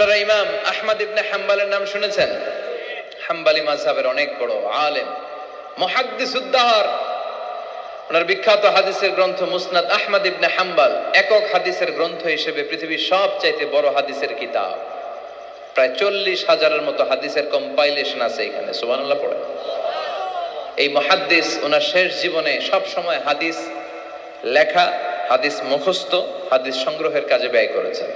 আপনারা ইমাম আহমদ ইবনে হাম্বলের নাম শুনেছেন? হাম্বলি মাযহাবের অনেক বড় আলেম, মুহাদ্দিসুদ দাহর। ওনার বিখ্যাত হাদিসের গ্রন্থ মুসনাদ আহমদ ইবনে হাম্বল একক হাদিসের গ্রন্থ হিসেবে পৃথিবীর সবচাইতে বড় হাদিসের কিতাব। প্রায় 40,000-এর মতো হাদিসের কম্পাইলেশন আছে এখানে। সুবহানাল্লাহ পড়ে। এই মুহাদ্দিস ওনার শেষ জীবনে সব সময় হাদিস লেখা, হাদিস মুখস্থ, হাদিস সংগ্রহের কাজে ব্যয় করেছেন।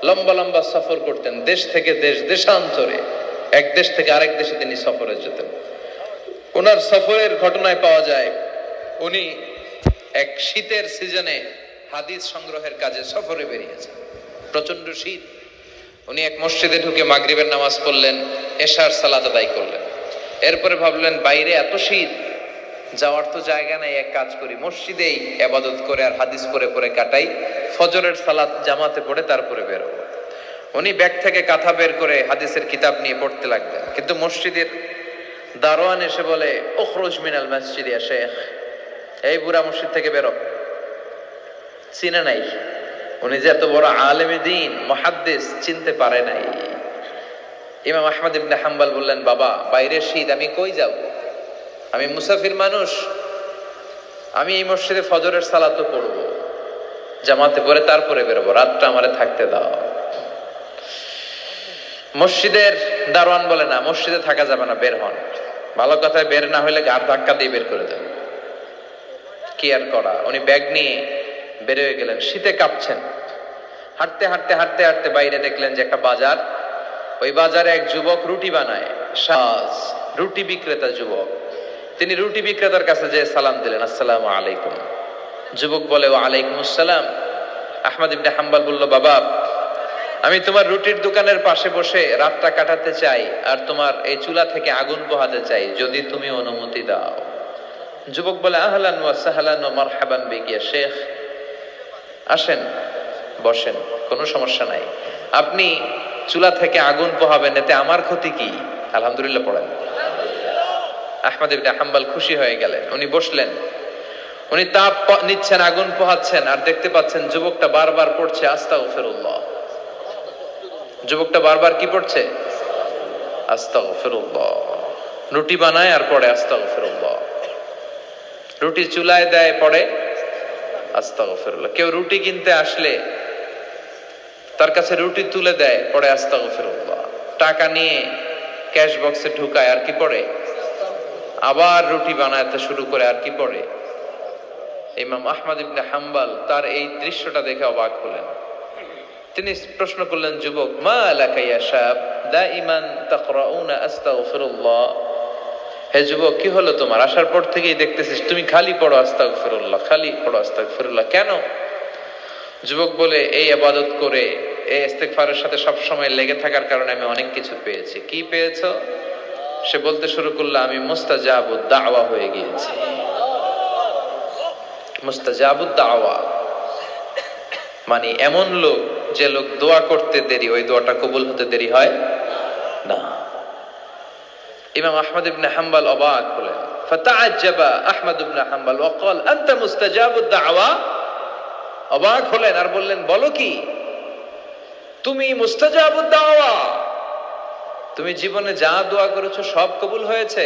লম্বা লম্বা সফর করতেন, দেশ থেকে দেশ, দেশান্তরে, এক দেশ থেকে আরেক দেশে তিনি সফরে যেতেন। ওনার সফরের ঘটনায় পাওয়া যায় উনি এক শীতের সিজনে হাদিস সংগ্রহের কাজে সফরে বেরিয়েছেন। প্রচন্ড শীত। উনি এক মসজিদে ঢুকে মাগরিবের নামাজ পড়লেন, এশার সালাত আদায় করলেন। এরপরে ভাবলেন বাইরে এত শীত, যাওয়ার তো জায়গা নাই, এক কাজ করি মসজিদেই ইবাদত করে আর হাদিস পড়ে পড়ে কাটাই, ফজরের সালাত জামাতে পড়ে তারপরে বের হবো। উনি ব্যাগ থেকে কাঁথা বের করে হাদিসের কিতাব নিয়ে পড়তে লাগলেন। কিন্তু মসজিদের দারোয়ান এসে বলে, উখরুজ মিনাল মসজিদ ইয়া শেখ, এই বুড়া মসজিদ থেকে বেরো। চিনে নাই উনি যে এত বড় আলেমে দ্বীন, মুহাদ্দিস, চিনতে পারে নাই। ইমাম আহমদ ইবনে হাম্বল বললেন, বাবা বাইরে শীত, আমি কই যাব? আমি মুসাফির মানুষ, আমি এই মসজিদে ফজরের সালাতও পড়ব, জামাতে পড়ে তারপরে বেরোবো, রাতটা আমারে থাকতে দাও। মসজিদের দারোয়ান বলে, না মসজিদে থাকা যাবে না, বের হন। ভালো কথায় বের না হইলে গাড় ধাক্কা দিয়ে বের করে দেন। কি আর করা, উনি ব্যাগ নিয়ে বের হয়ে গেলেন। শীতে কাঁপছেন। হাঁটতে হাঁটতে হাঁটতে হাঁটতে বাইরে দেখলেন যে একটা বাজার। ওই বাজারে এক যুবক রুটি বানায়, সাজ রুটি বিক্রেতা যুবক। তিনি রুটি বিক্রেতার কাছে যেয়ে সালাম দিলেন, আসসালামু আলাইকুম। যুবক বলে, ওয়া আলাইকুম আসসালাম। আহমদ ইবনে হাম্বল বলল, বাবা আমি তোমার রুটির দোকানের পাশে বসে রাতটা কাটাতে চাই আর তোমার এই চুলা থেকে আগুন পোহাতে চাই, যদি তুমি অনুমতি দাও। যুবক বলে, আহলান ওয়া সাহলান ওয়া মারহাবান বিক ইয়া শেখ, আসেন বসেন, কোনো সমস্যা নাই। আপনি চুলা থেকে আগুন পোহাবেন, এতে আমার ক্ষতি কি? আলহামদুলিল্লাহ পড়েন। আহমদ ইবনে হাম্বল খুশি হয়ে গেলেন। উনি বসলেন, উনি তাপ নিচ্ছেন, আগুন পোহাচ্ছেন, আর দেখতে পাচ্ছেন যুবকটা বারবার পড়ছে আস্তাগফিরুল্লাহ। যুবকটা বারবার কি পড়ছে? আস্তাগফিরুল্লাহ। রুটি বানায় আর পড়ে আস্তাগফিরুল্লাহ। রুটি চুলায় দেয়, পড়ে আস্তাগফিরুল্লাহ। কেউ রুটি কিনতে আসলে তার কাছে রুটি তুলে দেয়, পড়ে আস্তাগফিরুল্লাহ। টাকা নিয়ে ক্যাশ বক্সে ঢুকায়, আর কি পড়ে? আবার রুটি বানাতে শুরু করে, আর কি পড়ে? ইমাম আহমদ ইবনে হাম্বল তার এই দৃশ্যটা দেখে অবাক হলেন। তিনি প্রশ্ন করলেন, যুবক, মা লাকা ইয়া শাব দাইমান তাকরাউনা আস্তাগফিরুল্লাহ। হে যুবক, কি হলো তোমার? আসার পর থেকেই দেখতেছিস তুমি খালি পড়ো আস্তাগফিরুল্লাহ, খালি পড়ো আস্তাগফিরুল্লাহ, কেন? যুবক বলে, এই ইবাদত করে, এই ইস্তিগফারের সাথে সব সময় লেগে থাকার কারণে আমি অনেক কিছু পেয়েছি। কি পেয়েছো? সে বলতে শুরু করলো, আমি মুস্তাজাবুদ দাওয়া হয়ে গিয়েছি। মুস্তাজাবুদ দাওয়া মানে এমন লোক, যে লোক দোয়া করতে দেরি, ওই দোয়াটা কবুল হতে দেরি হয় না। ইমাম আহমদ ইবনে হাম্বল অবাক হলেন। ফাতাআজ্জাবা আহমদ ইবনে হাম্বল ওয়া ক্বাল, আনতা মুস্তাজাবুদ দাওয়া। অবাক হলেন আর বললেন, বলো কি, তুমি মুস্তাজাবুদ দাওয়া? তুমি জীবনে যা দোয়া করেছো সব কবুল হয়েছে?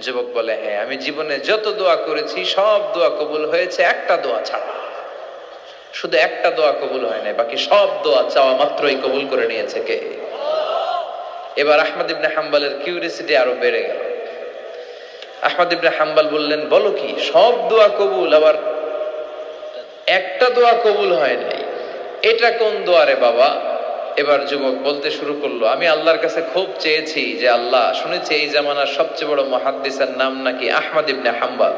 যুবক বলে, হ্যাঁ, আমি জীবনে যত দোয়া করেছি সব দোয়া কবুল হয়েছে, একটা দোয়া ছাড়া। শুধু একটা দোয়া কবুল হয় না, বাকি সব দোয়া চাওয়া মাত্রই কবুল করে নিয়েছে কে? এবার আহমদ ইবনে হাম্বলের কিউরিসিটি আরো বেড়ে গেল। আহমদ ইবনে হাম্বল বললেন, বলো কি, সব দোয়া কবুল, আবার একটা দোয়া কবুল হয় নাই, এটা কোন দোয়া রে বাবা? এবার যুবক বলতে শুরু করলো, আমি আল্লাহর কাছে খুব চেয়েছি যে আল্লাহ, শুনেছি এই জামানার সবচেয়ে বড় মুহাদ্দিসের নাম নাকি আহমদ ইবনে হাম্বল।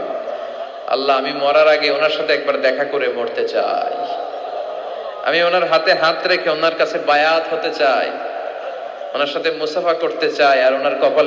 আল্লাহ, আমি মরার আগে ওনার সাথে একবার দেখা করে মরতে চাই। আমি ওনার হাতে হাত রেখে ওনার কাছে বায়াত হতে চাই, ওনার সাথে মুসাফা করতে চাই, আর ওনার কপালে